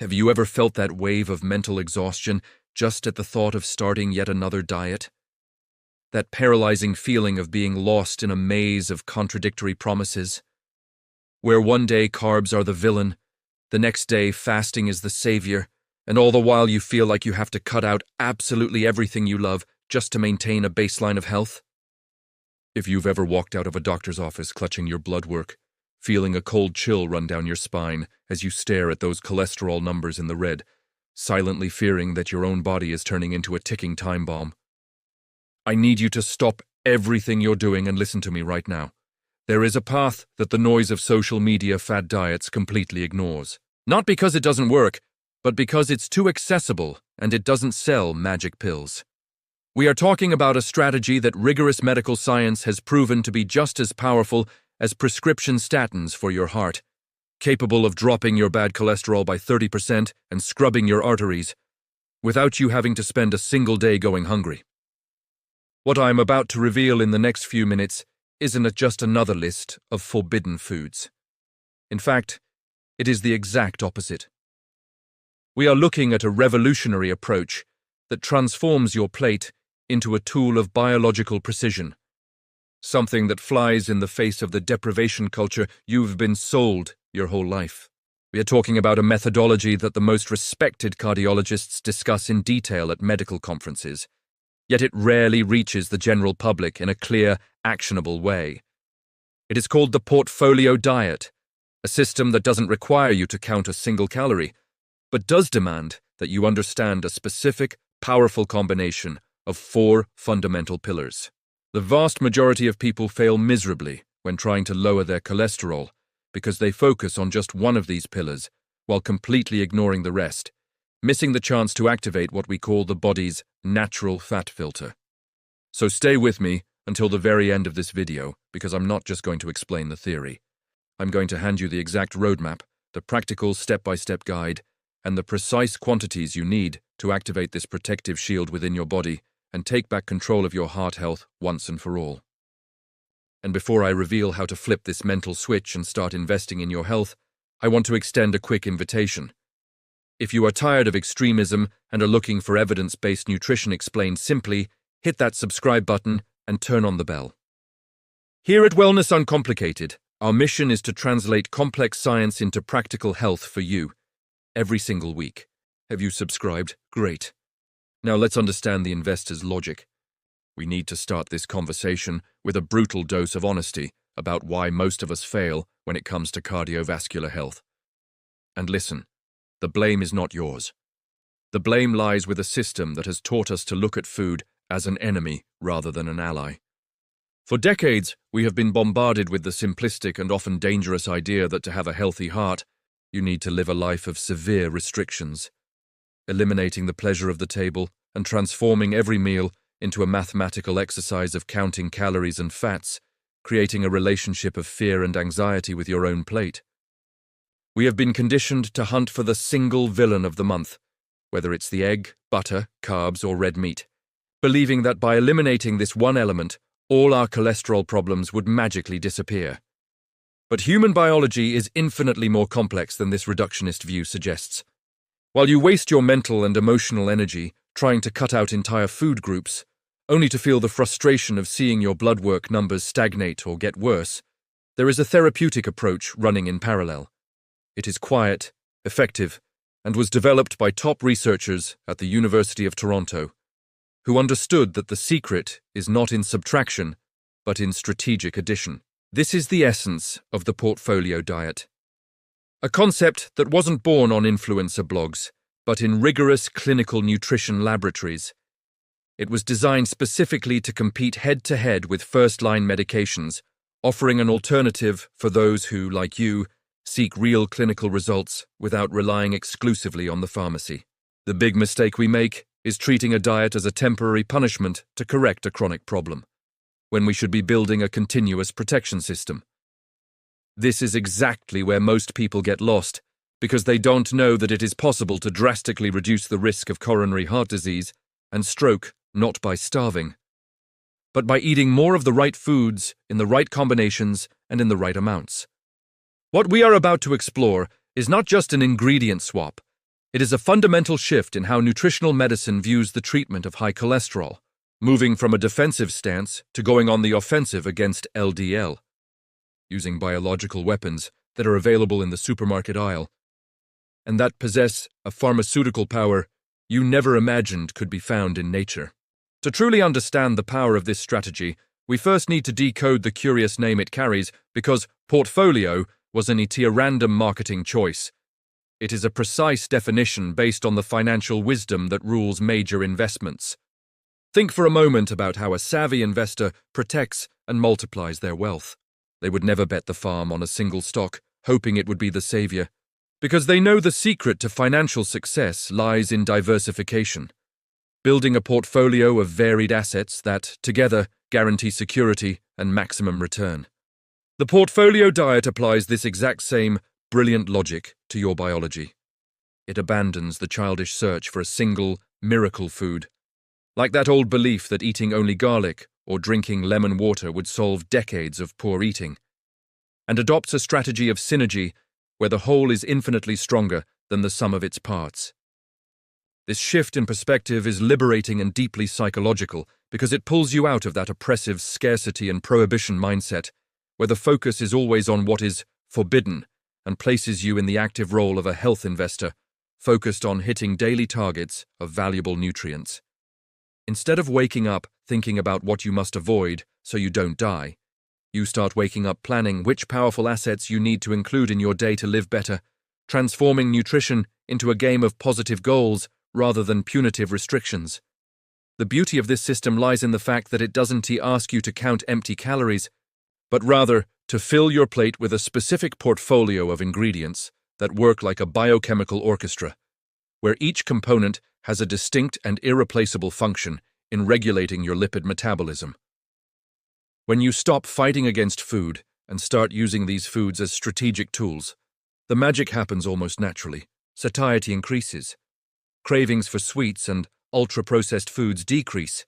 Have you ever felt that wave of mental exhaustion just at the thought of starting yet another diet? That paralyzing feeling of being lost in a maze of contradictory promises, where one day carbs are the villain, the next day fasting is the savior, and all the while you feel like you have to cut out absolutely everything you love just to maintain a baseline of health? If you've ever walked out of a doctor's office clutching your blood work, feeling a cold chill run down your spine as you stare at those cholesterol numbers in the red, silently fearing that your own body is turning into a ticking time bomb, I need you to stop everything you're doing and listen to me right now. There is a path that the noise of social media fad diets completely ignores. Not because it doesn't work, but because it's too accessible and it doesn't sell magic pills. We are talking about a strategy that rigorous medical science has proven to be just as powerful as prescription statins for your heart, capable of dropping your bad cholesterol by 30% and scrubbing your arteries, without you having to spend a single day going hungry. What I am about to reveal in the next few minutes isn't just another list of forbidden foods. In fact, it is the exact opposite. We are looking at a revolutionary approach that transforms your plate into a tool of biological precision, something that flies in the face of the deprivation culture you've been sold your whole life. We are talking about a methodology that the most respected cardiologists discuss in detail at medical conferences, yet it rarely reaches the general public in a clear, actionable way. It is called the portfolio diet, a system that doesn't require you to count a single calorie, but does demand that you understand a specific, powerful combination of 4 fundamental pillars. The vast majority of people fail miserably when trying to lower their cholesterol because they focus on just one of these pillars while completely ignoring the rest, missing the chance to activate what we call the body's natural fat filter. So stay with me until the very end of this video, because I'm not just going to explain the theory. I'm going to hand you the exact roadmap, the practical step-by-step guide, and the precise quantities you need to activate this protective shield within your body and take back control of your heart health once and for all. And before I reveal how to flip this mental switch and start investing in your health, I want to extend a quick invitation. If you are tired of extremism and are looking for evidence-based nutrition explained simply, hit that subscribe button and turn on the bell. Here at Wellness Uncomplicated, our mission is to translate complex science into practical health for you, every single week. Have you subscribed? Great. Now let's understand the investor's logic. We need to start this conversation with a brutal dose of honesty about why most of us fail when it comes to cardiovascular health. And listen, the blame is not yours. The blame lies with a system that has taught us to look at food as an enemy rather than an ally. For decades, we have been bombarded with the simplistic and often dangerous idea that to have a healthy heart, you need to live a life of severe restrictions, eliminating the pleasure of the table and transforming every meal into a mathematical exercise of counting calories and fats, creating a relationship of fear and anxiety with your own plate. We have been conditioned to hunt for the single villain of the month, whether it's the egg, butter, carbs, or red meat, believing that by eliminating this one element, all our cholesterol problems would magically disappear. But human biology is infinitely more complex than this reductionist view suggests. While you waste your mental and emotional energy trying to cut out entire food groups, only to feel the frustration of seeing your blood work numbers stagnate or get worse, there is a therapeutic approach running in parallel. It is quiet, effective, and was developed by top researchers at the University of Toronto, who understood that the secret is not in subtraction, but in strategic addition. This is the essence of the portfolio diet. A concept that wasn't born on influencer blogs, but in rigorous clinical nutrition laboratories. It was designed specifically to compete head-to-head with first-line medications, offering an alternative for those who, like you, seek real clinical results without relying exclusively on the pharmacy. The big mistake we make is treating a diet as a temporary punishment to correct a chronic problem, when we should be building a continuous protection system. This is exactly where most people get lost, because they don't know that it is possible to drastically reduce the risk of coronary heart disease and stroke not by starving, but by eating more of the right foods in the right combinations and in the right amounts. What we are about to explore is not just an ingredient swap, It is a fundamental shift in how nutritional medicine views the treatment of high cholesterol, moving from a defensive stance to going on the offensive against LDL, using biological weapons that are available in the supermarket aisle, and that possess a pharmaceutical power you never imagined could be found in nature. To truly understand the power of this strategy, we first need to decode the curious name it carries, because portfolio was an random marketing choice. It is a precise definition based on the financial wisdom that rules major investments. Think for a moment about how a savvy investor protects and multiplies their wealth. They would never bet the farm on a single stock, hoping it would be the savior, because they know the secret to financial success lies in diversification, building a portfolio of varied assets that, together, guarantee security and maximum return. The portfolio diet applies this exact same brilliant logic to your biology. It abandons the childish search for a single miracle food, like that old belief that eating only garlic or drinking lemon water would solve decades of poor eating, and adopts a strategy of synergy where the whole is infinitely stronger than the sum of its parts. This shift in perspective is liberating and deeply psychological because it pulls you out of that oppressive scarcity and prohibition mindset where the focus is always on what is forbidden and places you in the active role of a health investor focused on hitting daily targets of valuable nutrients. Instead of waking up thinking about what you must avoid so you don't die, you start waking up planning which powerful assets you need to include in your day to live better, transforming nutrition into a game of positive goals rather than punitive restrictions. The beauty of this system lies in the fact that it doesn't ask you to count empty calories, but rather to fill your plate with a specific portfolio of ingredients that work like a biochemical orchestra, where each component has a distinct and irreplaceable function in regulating your lipid metabolism. When you stop fighting against food and start using these foods as strategic tools, the magic happens almost naturally. Satiety increases, cravings for sweets and ultra-processed foods decrease,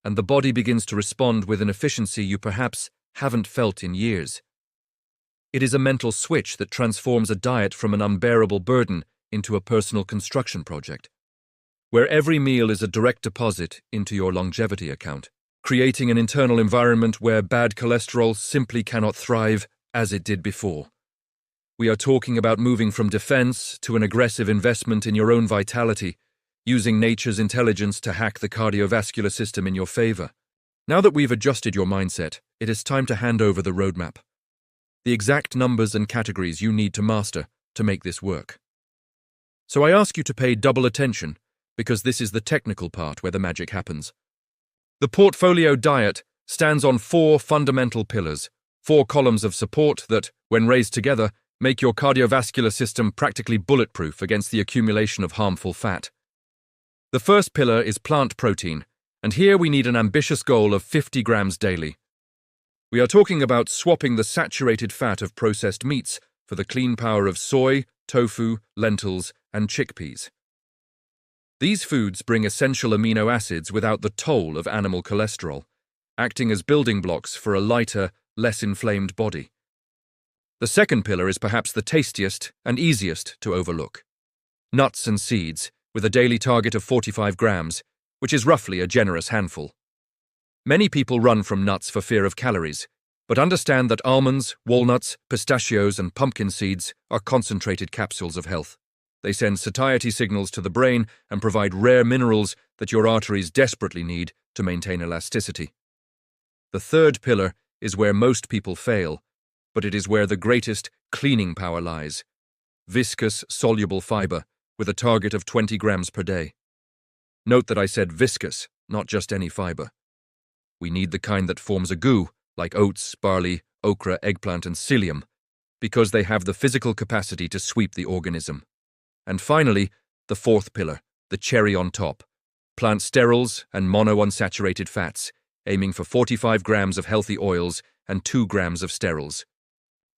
and the body begins to respond with an efficiency you perhaps haven't felt in years. It is a mental switch that transforms a diet from an unbearable burden into a personal construction project, where every meal is a direct deposit into your longevity account, creating an internal environment where bad cholesterol simply cannot thrive as it did before. We are talking about moving from defense to an aggressive investment in your own vitality, using nature's intelligence to hack the cardiovascular system in your favor. Now that we've adjusted your mindset, it is time to hand over the roadmap, the exact numbers and categories you need to master to make this work. So I ask you to pay double attention, because this is the technical part where the magic happens. The portfolio diet stands on 4 fundamental pillars, 4 columns of support that, when raised together, make your cardiovascular system practically bulletproof against the accumulation of harmful fat. The first pillar is plant protein, and here we need an ambitious goal of 50 grams daily. We are talking about swapping the saturated fat of processed meats for the clean power of soy, tofu, lentils, and chickpeas. These foods bring essential amino acids without the toll of animal cholesterol, acting as building blocks for a lighter, less inflamed body. The second pillar is perhaps the tastiest and easiest to overlook. Nuts and seeds, with a daily target of 45 grams, which is roughly a generous handful. Many people run from nuts for fear of calories, but understand that almonds, walnuts, pistachios, and pumpkin seeds are concentrated capsules of health. They send satiety signals to the brain and provide rare minerals that your arteries desperately need to maintain elasticity. The third pillar is where most people fail, but it is where the greatest cleaning power lies. Viscous, soluble fiber, with a target of 20 grams per day. Note that I said viscous, not just any fiber. We need the kind that forms a goo, like oats, barley, okra, eggplant, and psyllium, because they have the physical capacity to sweep the organism. And finally, the fourth pillar, the cherry on top. Plant sterols and monounsaturated fats, aiming for 45 grams of healthy oils and 2 grams of sterols.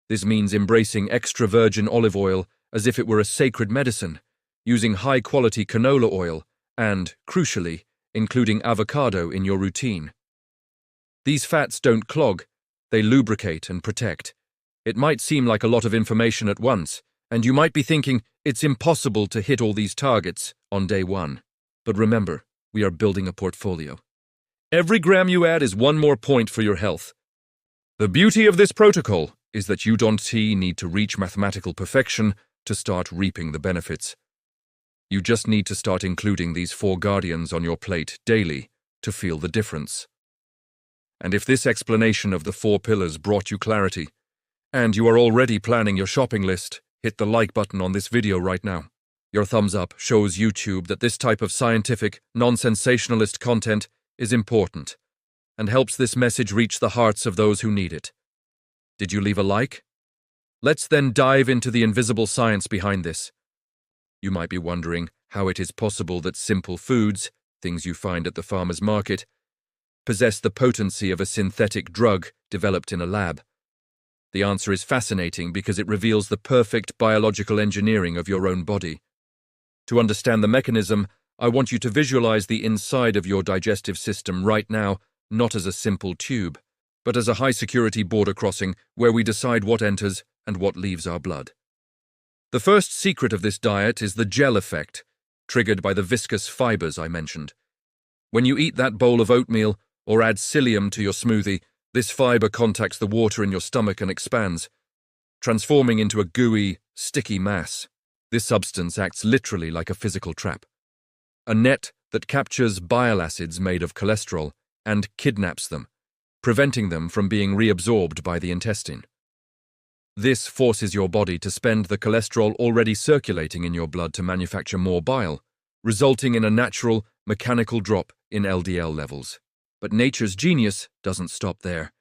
This means embracing extra virgin olive oil as if it were a sacred medicine, using high-quality canola oil, and, crucially, including avocado in your routine. These fats don't clog, they lubricate and protect. It might seem like a lot of information at once, and you might be thinking, It's impossible to hit all these targets on day one. But remember, we are building a portfolio. Every gram you add is one more point for your health. The beauty of this protocol is that you don't need to reach mathematical perfection to start reaping the benefits. You just need to start including these 4 guardians on your plate daily to feel the difference. And if this explanation of the 4 pillars brought you clarity, and you are already planning your shopping list, hit the like button on this video right now. Your thumbs up shows YouTube that this type of scientific, non-sensationalist content is important and helps this message reach the hearts of those who need it. Did you leave a like? Let's then dive into the invisible science behind this. You might be wondering how it is possible that simple foods, things you find at the farmer's market, possess the potency of a synthetic drug developed in a lab. The answer is fascinating because it reveals the perfect biological engineering of your own body. To understand the mechanism, I want you to visualize the inside of your digestive system right now, not as a simple tube, but as a high-security border crossing where we decide what enters and what leaves our blood. The first secret of this diet is the gel effect, triggered by the viscous fibers I mentioned. When you eat that bowl of oatmeal or add psyllium to your smoothie, this fiber contacts the water in your stomach and expands, transforming into a gooey, sticky mass. This substance acts literally like a physical trap, a net that captures bile acids made of cholesterol and kidnaps them, preventing them from being reabsorbed by the intestine. This forces your body to spend the cholesterol already circulating in your blood to manufacture more bile, resulting in a natural, mechanical drop in LDL levels. But nature's genius doesn't stop there,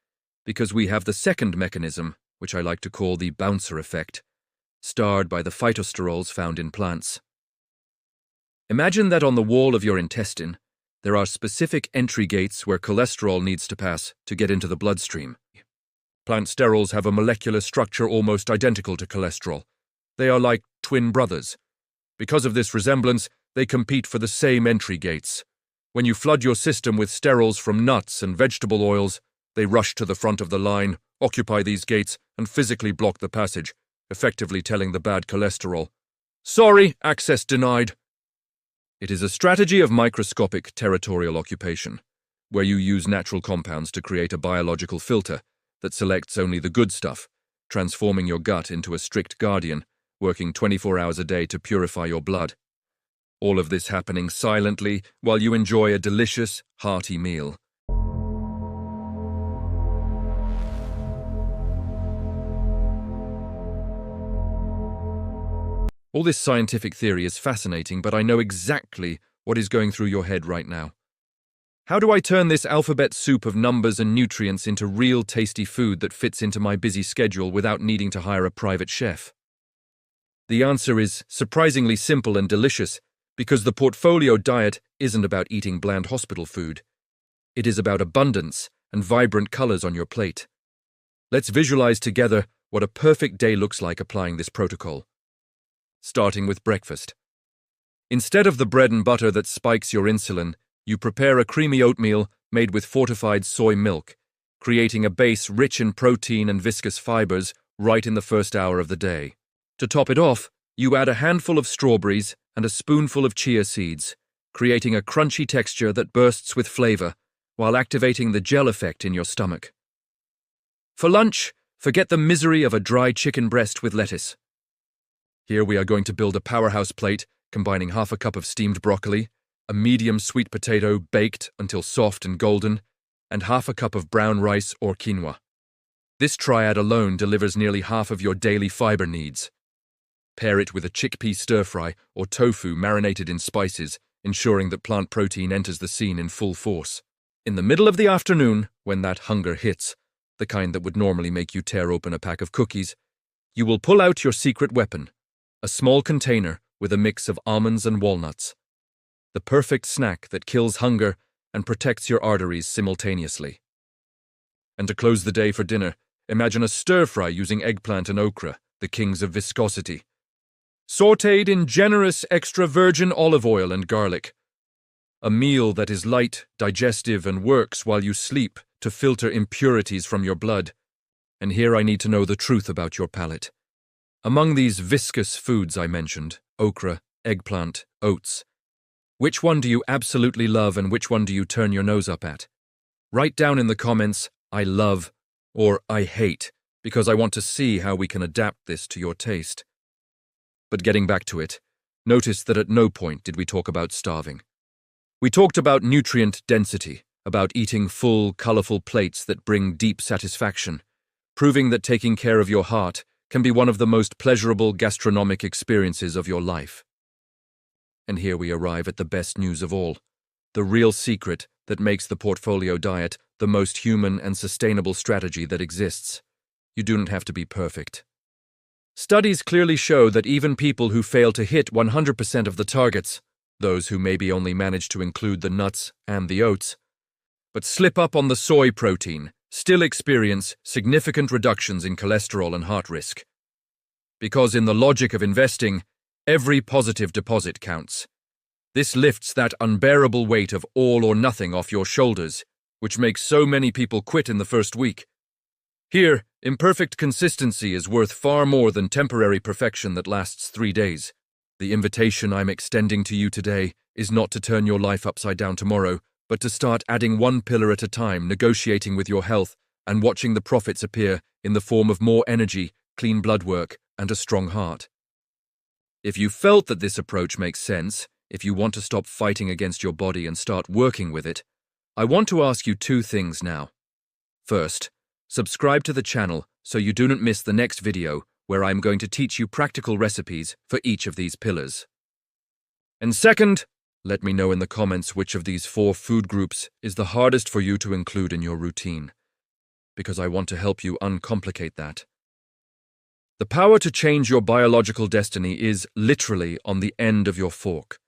because we have the second mechanism, which I like to call the bouncer effect, starred by the phytosterols found in plants. Imagine that on the wall of your intestine, there are specific entry gates where cholesterol needs to pass to get into the bloodstream. Plant sterols have a molecular structure almost identical to cholesterol. They are like twin brothers. Because of this resemblance, they compete for the same entry gates. When you flood your system with sterols from nuts and vegetable oils, they rush to the front of the line, occupy these gates, and physically block the passage, effectively telling the bad cholesterol, "Sorry, access denied." It is a strategy of microscopic territorial occupation, where you use natural compounds to create a biological filter that selects only the good stuff, transforming your gut into a strict guardian, working 24 hours a day to purify your blood. All of this happening silently while you enjoy a delicious, hearty meal. All this scientific theory is fascinating, but I know exactly what is going through your head right now. How do I turn this alphabet soup of numbers and nutrients into real tasty food that fits into my busy schedule without needing to hire a private chef? The answer is surprisingly simple and delicious, because the portfolio diet isn't about eating bland hospital food. It is about abundance and vibrant colors on your plate. Let's visualize together what a perfect day looks like applying this protocol. Starting with breakfast. Instead of the bread and butter that spikes your insulin, you prepare a creamy oatmeal made with fortified soy milk, creating a base rich in protein and viscous fibers right in the first hour of the day. To top it off, you add a handful of strawberries and a spoonful of chia seeds, creating a crunchy texture that bursts with flavor while activating the gel effect in your stomach. For lunch, forget the misery of a dry chicken breast with lettuce. Here we are going to build a powerhouse plate combining half a cup of steamed broccoli, a medium sweet potato baked until soft and golden, and half a cup of brown rice or quinoa. This triad alone delivers nearly half of your daily fiber needs. Pair it with a chickpea stir-fry or tofu marinated in spices, ensuring that plant protein enters the scene in full force. In the middle of the afternoon, when that hunger hits, the kind that would normally make you tear open a pack of cookies, you will pull out your secret weapon, a small container with a mix of almonds and walnuts. The perfect snack that kills hunger and protects your arteries simultaneously. And to close the day for dinner, imagine a stir-fry using eggplant and okra, the kings of viscosity, sautéed in generous extra virgin olive oil and garlic. A meal that is light, digestive, and works while you sleep to filter impurities from your blood. And here I need to know the truth about your palate. Among these viscous foods I mentioned, okra, eggplant, oats, which one do you absolutely love and which one do you turn your nose up at? Write down in the comments, I love or I hate, because I want to see how we can adapt this to your taste. But getting back to it, notice that at no point did we talk about starving. We talked about nutrient density, about eating full, colorful plates that bring deep satisfaction, proving that taking care of your heart can be one of the most pleasurable gastronomic experiences of your life. And here we arrive at the best news of all, the real secret that makes the portfolio diet the most human and sustainable strategy that exists. You don't have to be perfect. Studies clearly show that even people who fail to hit 100% of the targets, those who maybe only manage to include the nuts and the oats, but slip up on the soy protein, still experience significant reductions in cholesterol and heart risk. Because in the logic of investing, every positive deposit counts. This lifts that unbearable weight of all or nothing off your shoulders, which makes so many people quit in the first week. Here, imperfect consistency is worth far more than temporary perfection that lasts 3 days. The invitation I'm extending to you today is not to turn your life upside down tomorrow, but to start adding one pillar at a time, negotiating with your health, and watching the profits appear in the form of more energy, clean blood work, and a strong heart. If you felt that this approach makes sense, if you want to stop fighting against your body and start working with it, I want to ask you 2 things now. First, subscribe to the channel so you do not miss the next video where I'm going to teach you practical recipes for each of these pillars. And second, let me know in the comments which of these 4 food groups is the hardest for you to include in your routine, because I want to help you uncomplicate that. The power to change your biological destiny is literally on the end of your fork.